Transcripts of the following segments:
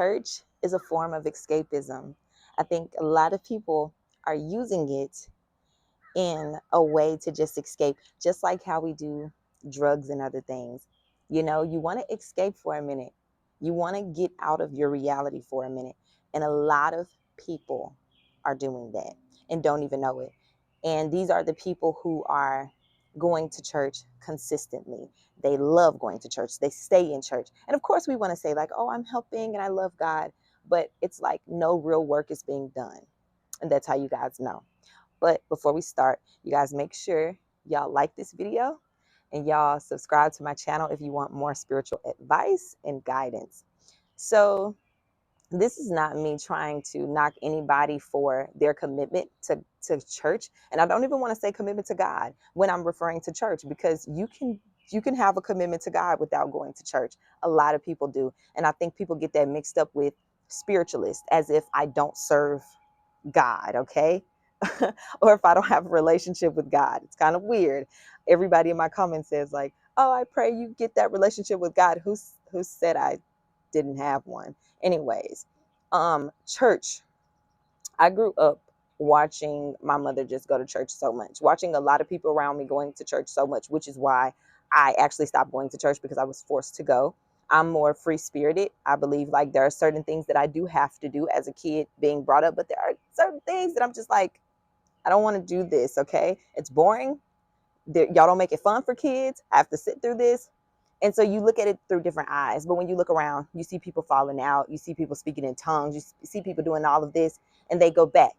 Church is a form of escapism. I think a lot of people are using it in a way to just escape, just like how we do drugs and other things. You know, you want to escape for a minute, you want to get out of your reality for a minute. And a lot of people are doing that and don't even know it. And these are the people who are going to church consistently. They love going to church, they stay in church. And of course, we want to say, like, oh, I'm helping and I love God. But it's like no real work is being done. And that's how you guys know. But before we start, you guys make sure y'all like this video and y'all subscribe to my channel if you want more spiritual advice and guidance. So this is not me trying to knock anybody for their commitment to church. And I don't even want to say commitment to God when I'm referring to church, because you can have a commitment to God without going to church. A lot of people do. And I think people get that mixed up with spiritualist, as if I don't serve God, okay? Or if I don't have a relationship with God. It's kind of weird. Everybody in my comments says, like, oh, I pray you get that relationship with God. Who said I didn't have one? Anyways, church. I grew up watching my mother just go to church so much, watching a lot of people around me going to church so much, which is why I actually stopped going to church, because I was forced to go. I'm more free spirited. I believe like there are certain things that I do have to do as a kid being brought up, but there are certain things that I'm just like, I don't want to do this. Okay. It's boring. Y'all don't make it fun for kids. I have to sit through this. And so you look at it through different eyes. But when you look around, you see people falling out. You see people speaking in tongues. You see people doing all of this, and they go back.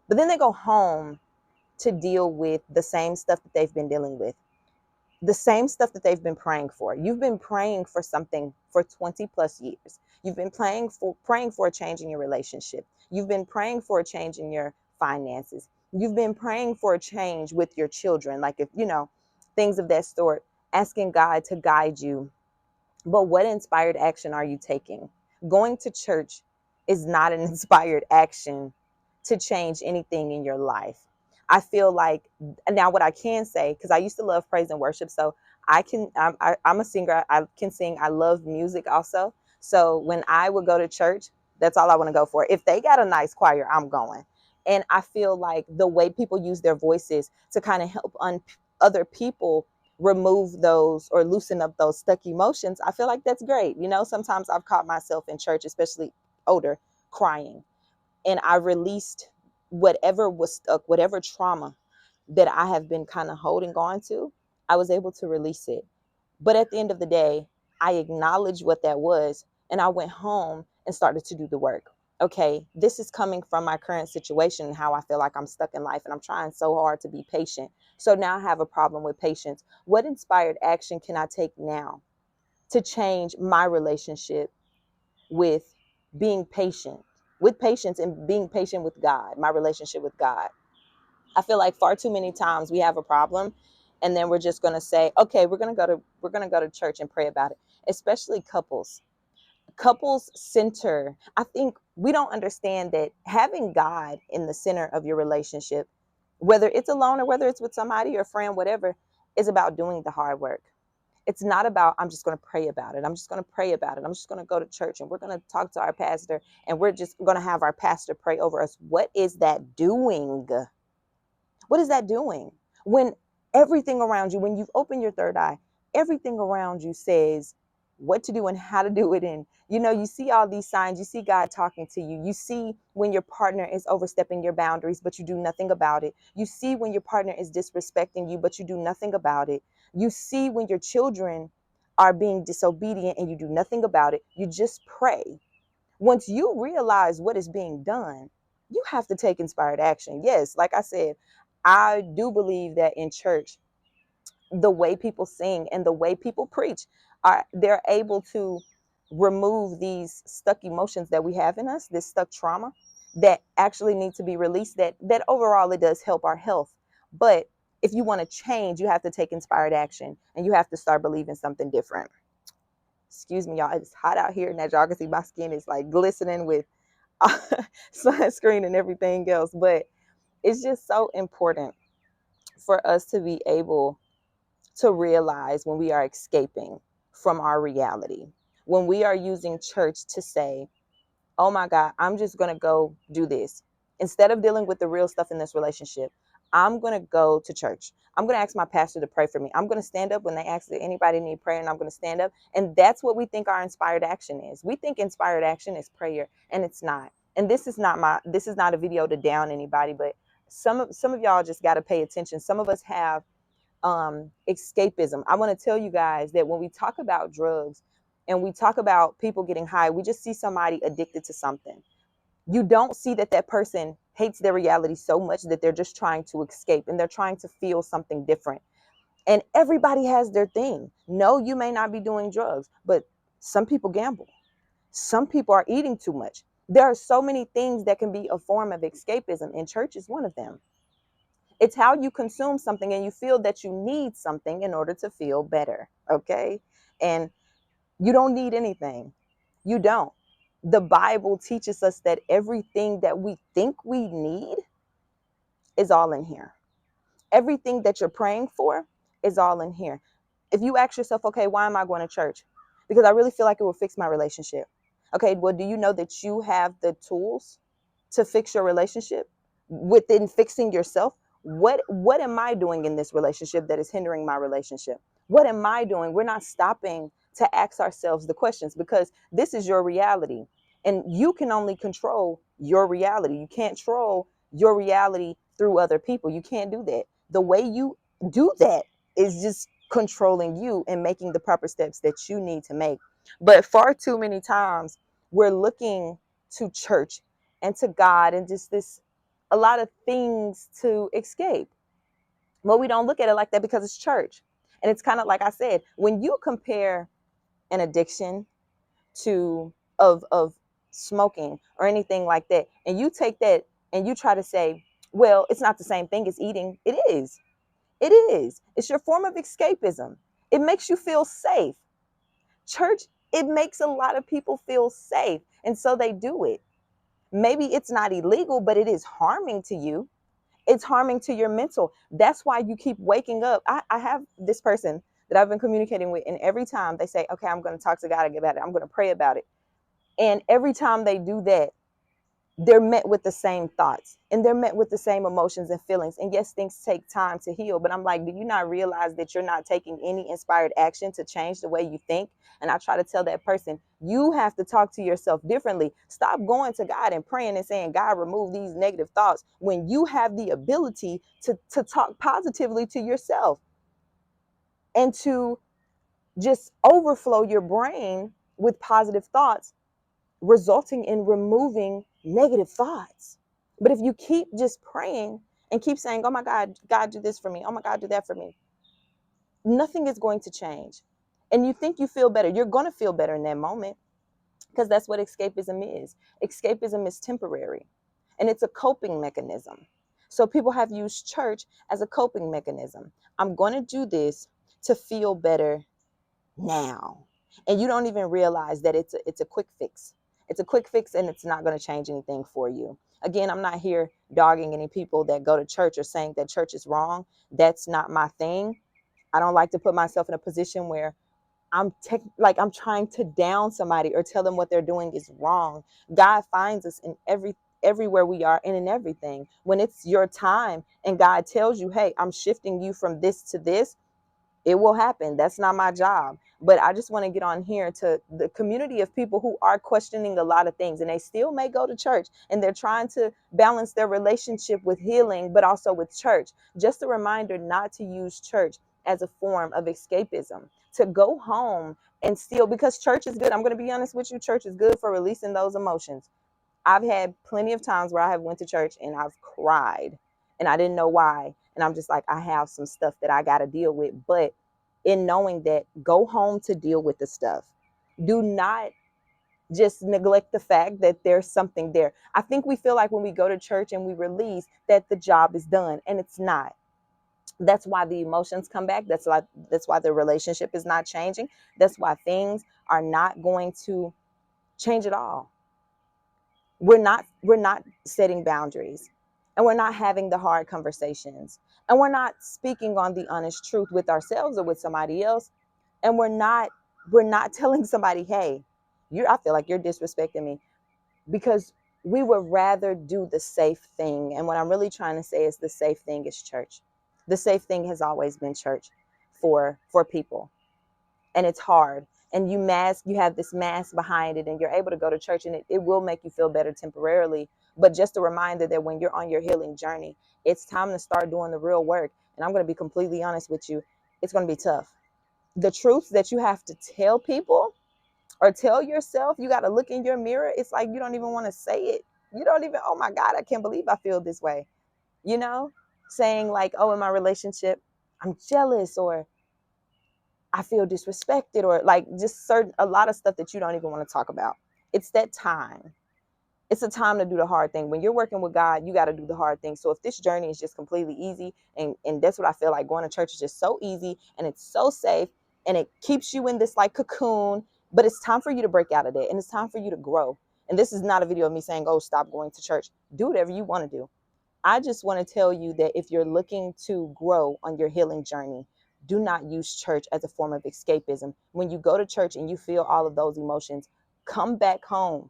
But then they go home to deal with the same stuff that they've been dealing with, the same stuff that they've been praying for. You've been praying for something for 20 plus years. You've been praying for a change in your relationship. You've been praying for a change in your finances. You've been praying for a change with your children, like, if you know, things of that sort, asking God to guide you. But what inspired action are you taking? Going to church is not an inspired action to change anything in your life. I feel like now what I can say, because I used to love praise and worship, so I'm a singer. I can sing. I love music also. So when I would go to church, that's all I want to go for. If they got a nice choir, I'm going. And I feel like the way people use their voices to kind of help other people remove those or loosen up those stuck emotions, I feel like that's great. You know, sometimes I've caught myself in church, especially older, crying, and I released whatever was stuck, whatever trauma that I have been kind of holding on to. I was able to release it. But at the end of the day, I acknowledged what that was, and I went home and started to do the work. Okay, this is coming from my current situation and how I feel like I'm stuck in life, and I'm trying so hard to be patient. So now I have a problem with patience. What inspired action can I take now to change my relationship with being patient, with patience and being patient with God, my relationship with God? I feel like far too many times we have a problem, and then we're just going to say, okay, we're going to go to church and pray about it. Especially couples center. I think we don't understand that having God in the center of your relationship, whether it's alone or whether it's with somebody or a friend, whatever, is about doing the hard work. It's not about, I'm just going to pray about it. I'm just going to pray about it. I'm just going to go to church and we're going to talk to our pastor and we're just going to have our pastor pray over us. What is that doing? What is that doing? When everything around you, when you've opened your third eye, everything around you says what to do and how to do it. And, you know, you see all these signs, you see God talking to you. You see when your partner is overstepping your boundaries, but you do nothing about it. You see when your partner is disrespecting you, but you do nothing about it. You see when your children are being disobedient and you do nothing about it. You just pray. Once you realize what is being done, you have to take inspired action. Yes, like I said, I do believe that in church, the way people sing and the way people preach, they're able to remove these stuck emotions that we have in us, this stuck trauma that actually need to be released, that overall it does help our health. But if you want to change, you have to take inspired action and you have to start believing something different. Excuse me, y'all. It's hot out here, and as y'all can see, my skin is like glistening with sunscreen and everything else. But it's just so important for us to be able to realize when we are escaping from our reality, when we are using church to say, oh my God, I'm just going to go do this. Instead of dealing with the real stuff in this relationship, I'm going to go to church. I'm going to ask my pastor to pray for me. I'm going to stand up when they ask, if anybody need prayer, and I'm going to stand up. And that's what we think our inspired action is. We think inspired action is prayer, and it's not. And this is not a video to down anybody, but some of y'all just got to pay attention. Some of us have escapism. I want to tell you guys that when we talk about drugs and we talk about people getting high, we just see somebody addicted to something. You don't see that that person hates their reality so much that they're just trying to escape and they're trying to feel something different. And everybody has their thing. No, you may not be doing drugs, but some people gamble. Some people are eating too much. There are so many things that can be a form of escapism, and church is one of them. It's how you consume something and you feel that you need something in order to feel better. Okay. And you don't need anything. You don't. The Bible teaches us that everything that we think we need is all in here. Everything that you're praying for is all in here. If you ask yourself, okay, why am I going to church? Because I really feel like it will fix my relationship. Okay, well, do you know that you have the tools to fix your relationship within fixing yourself? What am I doing in this relationship that is hindering my relationship? What am I doing? We're not stopping to ask ourselves the questions, because this is your reality and you can only control your reality. You can't control your reality through other people. You can't do that. The way you do that is just controlling you and making the proper steps that you need to make. But far too many times we're looking to church and to God and just this a lot of things to escape. But we don't look at it like that because it's church. And it's kind of like I said, when you compare an addiction to of smoking or anything like that, and you take that and you try to say, well, it's not the same thing as eating. It is. It is. It's your form of escapism. It makes you feel safe. Church, it makes a lot of people feel safe, and so they do it. Maybe it's not illegal, but it is harming to you. It's harming to your mental. That's why you keep waking up. I have this person that I've been communicating with, and every time they say, okay, I'm going to talk to God about it, I'm going to pray about it. And every time they do that, they're met with the same thoughts and they're met with the same emotions and feelings. And yes, things take time to heal, but I'm like, do you not realize that you're not taking any inspired action to change the way you think? And I try to tell that person, you have to talk to yourself differently. Stop going to God and praying and saying, God, remove these negative thoughts, when you have the ability to talk positively to yourself and to just overflow your brain with positive thoughts, resulting in removing negative thoughts. But if you keep just praying and keep saying, oh my God, God, do this for me. Oh my God, do that for me, nothing is going to change. And you think you feel better. You're going to feel better in that moment, because that's what escapism is. Escapism is temporary and it's a coping mechanism. So people have used church as a coping mechanism. I'm going to do this to feel better now. And you don't even realize that it's a quick fix. It's a quick fix and it's not going to change anything for you. Again, I'm not here dogging any people that go to church or saying that church is wrong. That's not my thing. I don't like to put myself in a position where I'm trying to down somebody or tell them what they're doing is wrong. God finds us in everywhere we are and in everything. When it's your time and God tells you, hey, I'm shifting you from this to this, it will happen. That's not my job. But I just want to get on here to the community of people who are questioning a lot of things, and they still may go to church and they're trying to balance their relationship with healing, but also with church. Just a reminder not to use church as a form of escapism, to go home and still, because church is good. I'm going to be honest with you. Church is good for releasing those emotions. I've had plenty of times where I have went to church and I've cried and I didn't know why. And I'm just like, I have some stuff that I got to deal with. But in knowing that, go home to deal with the stuff. Do not just neglect the fact that there's something there. I think we feel like when we go to church and we release that the job is done, and it's not. That's why the emotions come back. That's why the relationship is not changing. That's why things are not going to change at all. We're not setting boundaries, and we're not having the hard conversations, and we're not speaking on the honest truth with ourselves or with somebody else, and we're not telling somebody, hey, I feel like you're disrespecting me. because we would rather do the safe thing. And what I'm really trying to say is the safe thing is church. The safe thing has always been church for people. And it's hard. And you have this mask behind it, and you're able to go to church, and it will make you feel better temporarily. But just a reminder that when you're on your healing journey, it's time to start doing the real work. And I'm going to be completely honest with you, it's going to be tough. The truths that you have to tell people or tell yourself, you got to look in your mirror. It's like you don't even want to say it. You don't even, oh my God, I can't believe I feel this way. You know, saying like, oh, in my relationship, I'm jealous, or I feel disrespected, or like just a lot of stuff that you don't even want to talk about. It's that time. It's a time to do the hard thing. When you're working with God, you got to do the hard thing. So if this journey is just completely easy, and that's what I feel like, going to church is just so easy and it's so safe and it keeps you in this like cocoon, but it's time for you to break out of that, and it's time for you to grow. And this is not a video of me saying, oh, stop going to church. Do whatever you want to do. I just want to tell you that if you're looking to grow on your healing journey, do not use church as a form of escapism. When you go to church and you feel all of those emotions, come back home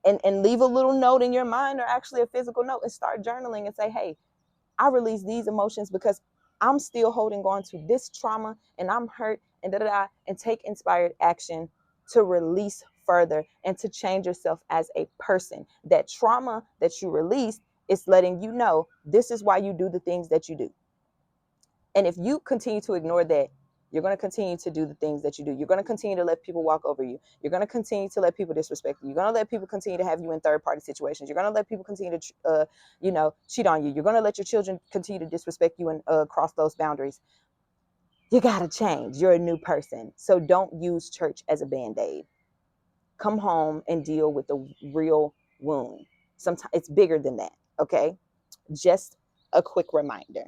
and leave a little note in your mind, or actually a physical note, and start journaling and say, hey, I release these emotions because I'm still holding on to this trauma and I'm hurt, and and take inspired action to release further and to change yourself as a person. That trauma that you released is letting you know this is why you do the things that you do. And if you continue to ignore that, you're going to continue to do the things that you do. You're going to continue to let people walk over you. You're going to continue to let people disrespect you. You're going to let people continue to have you in third-party situations. You're going to let people continue to, cheat on you. You're going to let your children continue to disrespect you and cross those boundaries. You got to change. You're a new person. So don't use church as a Band-Aid. Come home and deal with the real wound. Sometimes it's bigger than that, okay? Just a quick reminder.